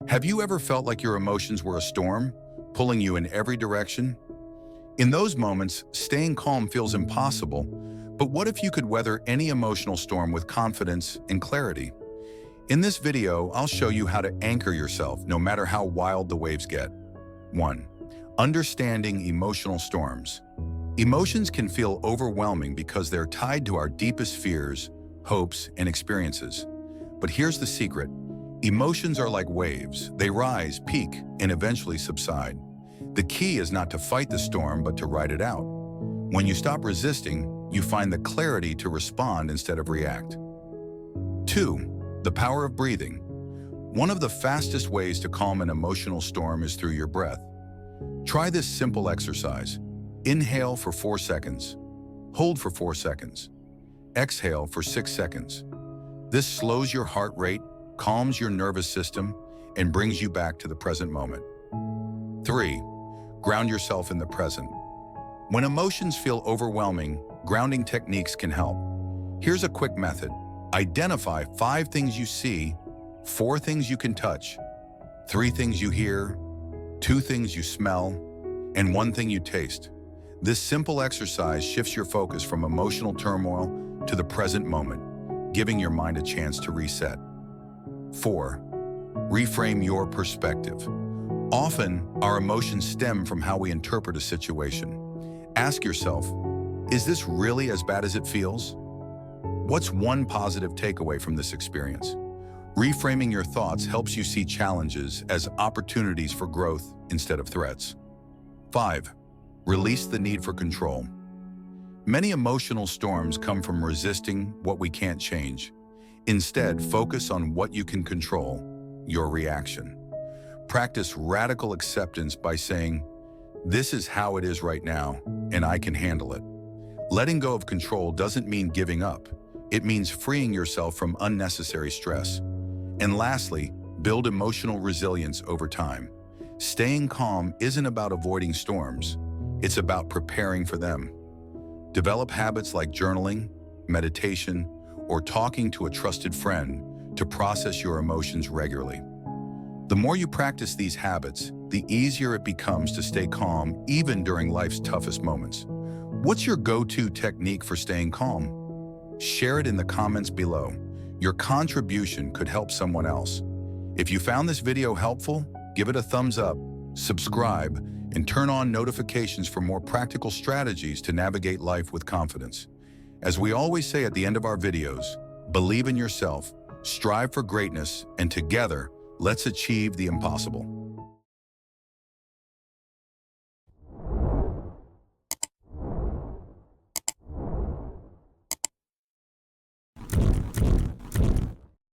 Have you ever felt like your emotions were a storm, pulling you in every direction? In those moments, staying calm feels impossible, but what if you could weather any emotional storm with confidence and clarity? In this video, I'll show you how to anchor yourself no matter how wild the waves get. 1. Understanding emotional storms. Emotions can feel overwhelming because they're tied to our deepest fears, hopes, and experiences. But here's the secret. Emotions are like waves. They rise, peak, and eventually subside. The key is not to fight the storm, but to ride it out. When you stop resisting, you find the clarity to respond instead of react. 2. The power of breathing. One of the fastest ways to calm an emotional storm is through your breath. Try this simple exercise. Inhale for 4 seconds. Hold for 4 seconds. Exhale for 6 seconds. This slows your heart rate, calms your nervous system, and brings you back to the present moment. 3. Ground yourself in the present. When emotions feel overwhelming, grounding techniques can help. Here's a quick method. Identify 5 things you see, 4 things you can touch, 3 things you hear, 2 things you smell, and 1 thing you taste. This simple exercise shifts your focus from emotional turmoil to the present moment, giving your mind a chance to reset. 4. Reframe your perspective. Often, our emotions stem from how we interpret a situation. Ask yourself, is this really as bad as it feels? What's one positive takeaway from this experience? Reframing your thoughts helps you see challenges as opportunities for growth instead of threats. 5. Release the need for control. Many emotional storms come from resisting what we can't change. Instead, focus on what you can control, your reaction. Practice radical acceptance by saying, "This is how it is right now, and I can handle it." Letting go of control doesn't mean giving up. It means freeing yourself from unnecessary stress. And lastly, build emotional resilience over time. Staying calm isn't about avoiding storms. It's about preparing for them. Develop habits like journaling, meditation, or talking to a trusted friend to process your emotions regularly. The more you practice these habits, the easier it becomes to stay calm even during life's toughest moments. What's your go-to technique for staying calm? Share it in the comments below. Your contribution could help someone else. If you found this video helpful, give it a thumbs up, subscribe, and turn on notifications for more practical strategies to navigate life with confidence. As we always say at the end of our videos, believe in yourself, strive for greatness, and together, let's achieve the impossible.